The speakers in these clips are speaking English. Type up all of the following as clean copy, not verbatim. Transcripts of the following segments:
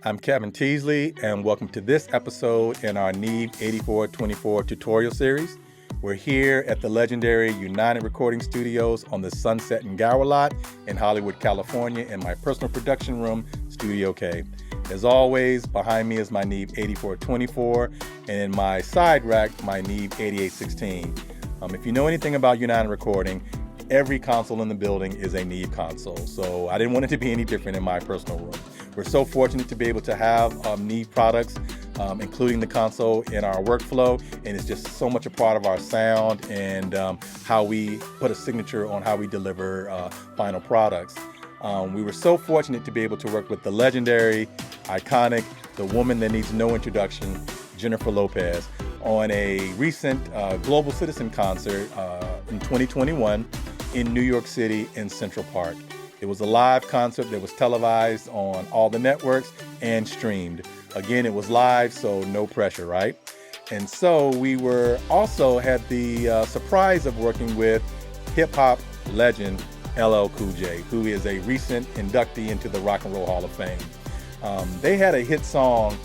I'm Kevin Teasley, and welcome to this episode in our Neve 8424 tutorial series. We're here at the legendary United Recording Studios on the Sunset and Gower lot in Hollywood, California, in my personal production room, Studio K. As always, behind me is my Neve 8424, and in my side rack, my Neve 8816. If you know anything about United Recording, every console in the building is a Neve console, so I didn't want it to be any different in my personal room. We're so fortunate to be able to have Neve products, including the console, in our workflow, and it's just so much a part of our sound and how we put a signature on how we deliver final products. We were so fortunate to be able to work with the legendary, iconic, the woman that needs no introduction, Jennifer Lopez, on a recent Global Citizen concert in 2021 in New York City in Central Park. It was a live concert that was televised on all the networks and streamed. Again, it was live, so no pressure, right? And so we were also had the surprise of working with hip-hop legend LL Cool J, who is a recent inductee into the Rock and Roll Hall of Fame. They had a hit song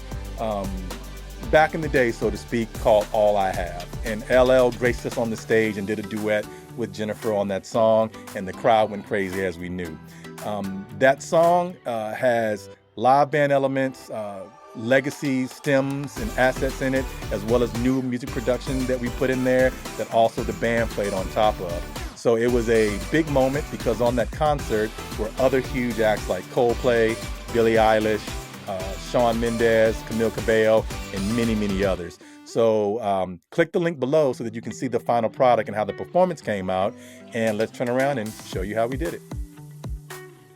back in the day, so to speak, called All I Have. And LL graced us on the stage and did a duet with Jennifer on that song, and the crowd went crazy, as we knew. That song has live band elements, legacy stems and assets in it, as well as new music production that we put in there that also the band played on top of. So it was a big moment because on that concert were other huge acts like Coldplay, Billie Eilish, Shawn Mendes, Camille Cabello, and many, many others. So click the link below so that you can see the final product and how the performance came out. And let's turn around and show you how we did it.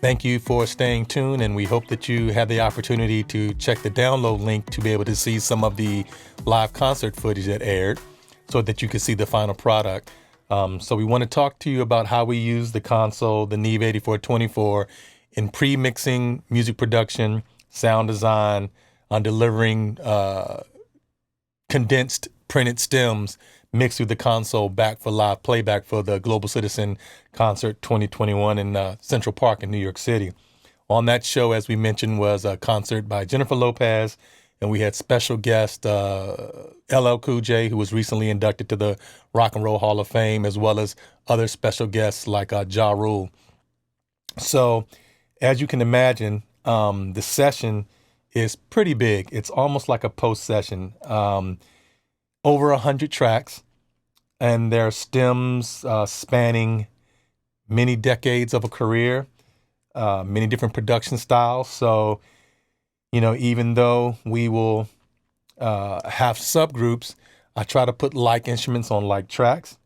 Thank you for staying tuned, and we hope that you had the opportunity to check the download link to be able to see some of the live concert footage that aired so that you can see the final product. So we want to talk to you about how we use the console, the Neve 8424, in pre-mixing, music production, sound design, on delivering condensed printed stems mixed through the console back for live playback for the Global Citizen Concert 2021 in Central Park in New York City. On that show, as we mentioned, was a concert by Jennifer Lopez, and we had special guest LL Cool J, who was recently inducted to the Rock and Roll Hall of Fame, as well as other special guests like Ja Rule. So, as you can imagine, the session is pretty big. It's almost like a post-session. Over 100 tracks, and there are stems spanning many decades of a career, many different production styles. So, even though we will have subgroups, I try to put like instruments on like tracks.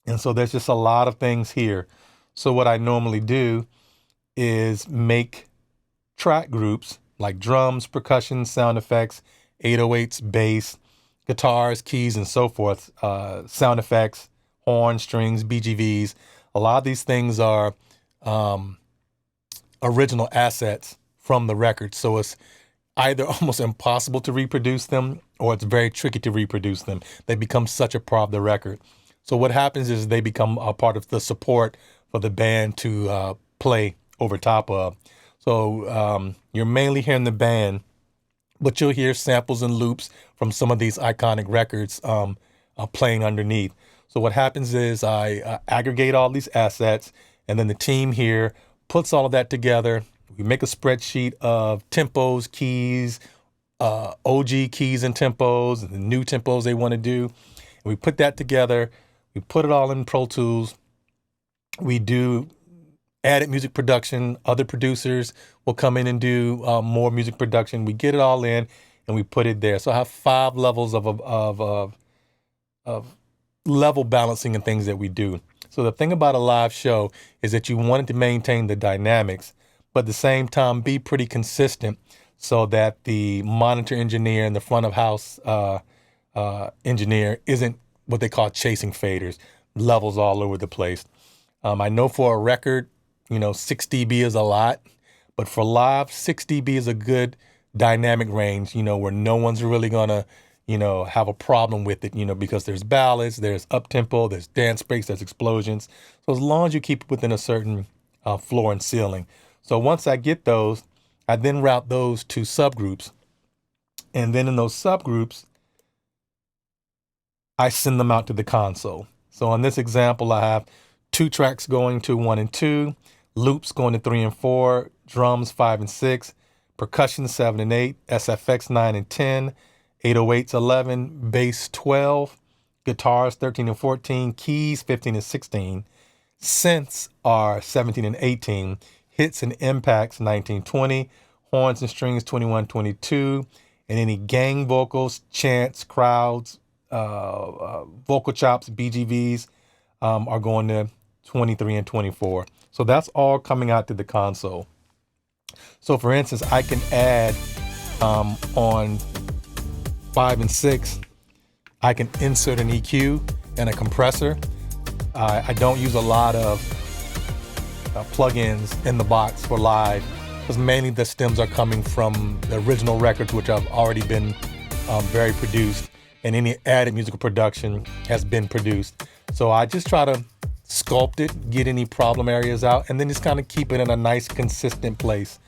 And so there's just a lot of things here. So what I normally do is make track groups like drums, percussion, sound effects, 808s, bass, guitars, keys, and so forth, sound effects, horns, strings, BGVs. A lot of these things are original assets from the record. So it's either almost impossible to reproduce them or it's very tricky to reproduce them. They become such a part of the record. So what happens is they become a part of the support for the band to play over top of. So you're mainly hearing the band, but you'll hear samples and loops from some of these iconic records playing underneath. So what happens is I aggregate all these assets, and then the team here puts all of that together. We make a spreadsheet of tempos, keys, OG keys and tempos, and the new tempos they want to do. And we put that together. We put it all in Pro Tools. We do added music production. Other producers will come in and do more music production. We get it all in and we put it there. So I have 5 levels of level balancing and things that we do. So the thing about a live show is that you wanted to maintain the dynamics, but at the same time be pretty consistent so that the monitor engineer and the front of house engineer isn't what they call chasing faders, levels all over the place. I know for a record, 6 dB is a lot, but for live, 6 dB is a good dynamic range, where no one's really gonna, have a problem with it, because there's ballads, there's up-tempo, there's dance breaks, there's explosions. So as long as you keep it within a certain floor and ceiling. So once I get those, I then route those to subgroups. And then in those subgroups, I send them out to the console. So on this example, I have 2 tracks going to 1 and 2, loops going to 3 and 4, drums 5 and 6, percussion 7 and 8, SFX 9 and 10, 808s 11, bass 12, guitars 13 and 14, keys 15 and 16, synths are 17 and 18, hits and impacts 19, 20, horns and strings 21, 22, and any gang vocals, chants, crowds, vocal chops, BGVs are going to 23 and 24. So that's all coming out to the console. So for instance, I can add on 5 and 6, I can insert an EQ and a compressor. I don't use a lot of plugins in the box for live because mainly the stems are coming from the original records, which have already been very produced, and any added musical production has been produced. So I just try to sculpt it, get any problem areas out, and then just kind of keep it in a nice, consistent place.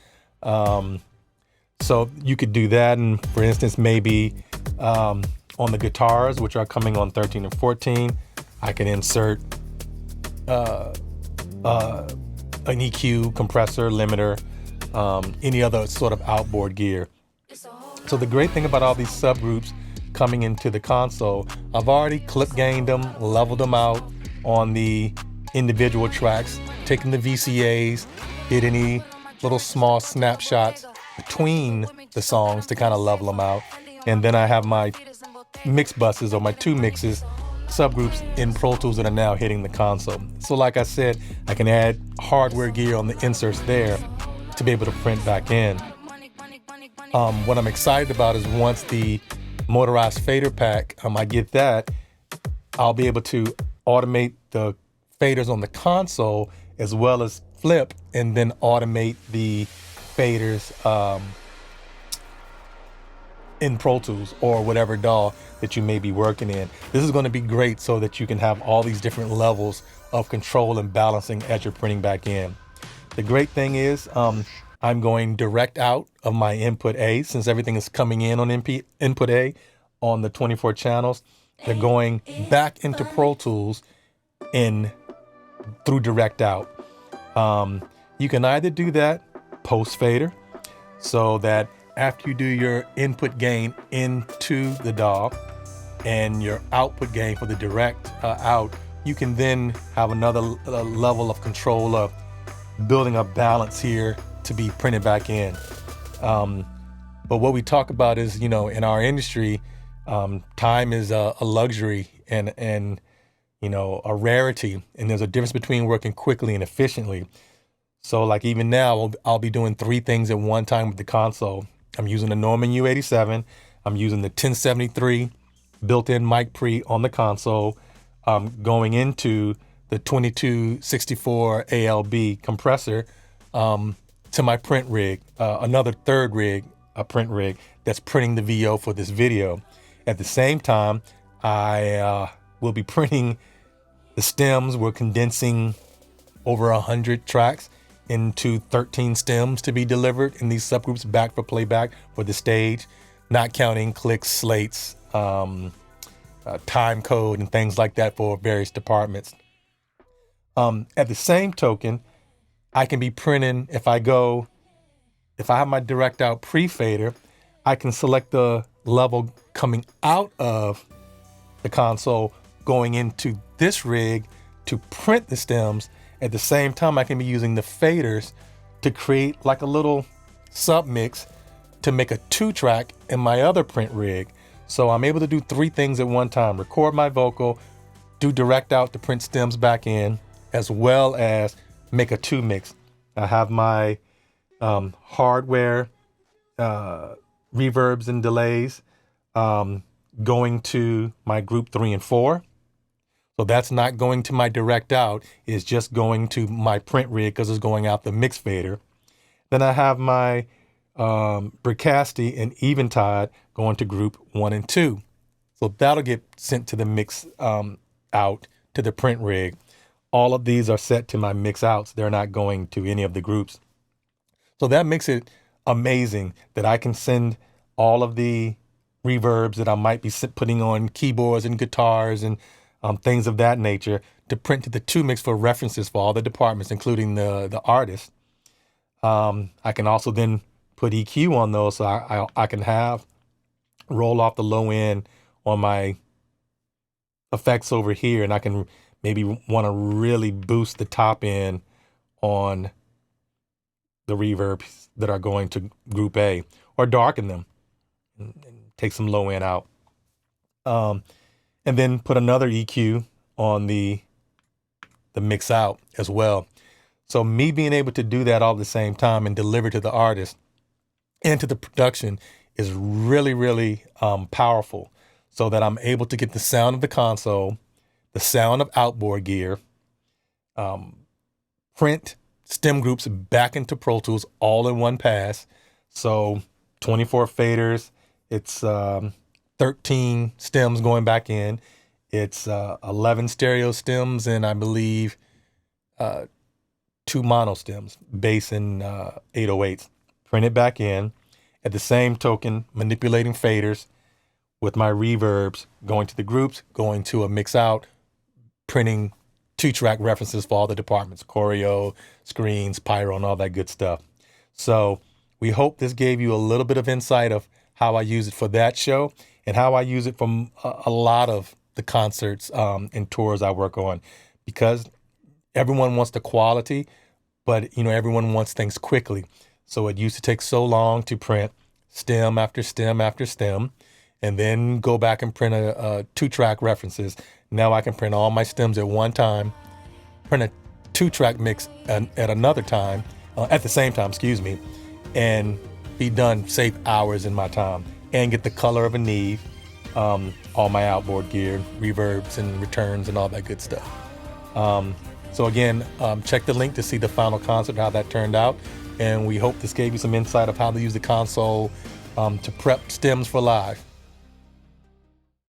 So you could do that. And for instance, maybe on the guitars, which are coming on 13 and 14, I can insert an EQ, compressor, limiter, any other sort of outboard gear. So the great thing about all these subgroups coming into the console, I've already clip gained them, leveled them out on the individual tracks, taken the VCAs, did any little small snapshots between the songs to kind of level them out. And then I have my mix buses, or my 2 mixes, subgroups in Pro Tools that are now hitting the console. So like I said, I can add hardware gear on the inserts there to be able to print back in. What I'm excited about is once the motorized fader pack, I get that, I'll be able to automate the faders on the console as well as flip, and then automate the faders in Pro Tools or whatever DAW that you may be working in. This is going to be great so that you can have all these different levels of control and balancing as you're printing back in. The great thing is I'm going direct out of my input A, since everything is coming in on input A on the 24 channels. They're going back into Pro Tools through direct out. You can either do that post fader, so that after you do your input gain into the DAW and your output gain for the direct out, you can then have another level of control of building a balance here to be printed back in. But what we talk about is, in our industry, time is a luxury and a rarity, and there's a difference between working quickly and efficiently. So like even now, I'll be doing 3 things at one time with the console. I'm using the Norman U87. I'm using the 1073 built-in mic pre on the console. Going into the 2264 ALB compressor to my print rig, another third rig, a print rig that's printing the VO for this video. At the same time, I will be printing the stems. We're condensing over 100 tracks into 13 stems to be delivered in these subgroups back for playback for the stage, not counting clicks, slates, time code, and things like that for various departments. At the same token, I can be printing, if I have my direct out pre-fader, I can select the level coming out of the console going into this rig to print the stems. At the same time, I can be using the faders to create like a little sub mix to make a 2-track in my other print rig. So I'm able to do 3 things at one time: record my vocal, do direct out to print stems back in, as well as make a 2 mix. I have my hardware reverbs and delays going to my group 3 and 4. So that's not going to my direct out, it's just going to my print rig because it's going out the mix fader. Then I have my Bricasti and Eventide going to group 1 and 2. So that'll get sent to the mix out to the print rig. All of these are set to my mix outs. They're not going to any of the groups. So that makes it amazing that I can send all of the reverbs that I might be putting on keyboards and guitars and things of that nature to print to the 2Mix for references for all the departments, including the artist. I can also then put EQ on those, so I can have roll off the low end on my effects over here, and I can maybe want to really boost the top end on the reverbs that are going to group A, or darken them and take some low end out. And then put another EQ on the mix out as well. So me being able to do that all at the same time and deliver to the artist and to the production is really, really powerful, so that I'm able to get the sound of the console, the sound of outboard gear, print stem groups back into Pro Tools all in one pass. So 24 faders, it's 13 stems going back in. It's 11 stereo stems and I believe 2 mono stems, bass and 808s. Print it back in. At the same token, manipulating faders with my reverbs, going to the groups, going to a mix out, printing 2-track references for all the departments, choreo, screens, pyro, and all that good stuff. So we hope this gave you a little bit of insight of how I use it for that show and how I use it from a lot of the concerts and tours I work on, because everyone wants the quality, but everyone wants things quickly. So it used to take so long to print stem after stem after stem, and then go back and print a 2-track references. Now I can print all my stems at one time, print a 2-track mix at another time, at the same time, and be done, save hours in my time, and get the color of a Neve, all my outboard gear, reverbs and returns and all that good stuff. So again, check the link to see the final concert, how that turned out. And we hope this gave you some insight of how to use the console to prep stems for live.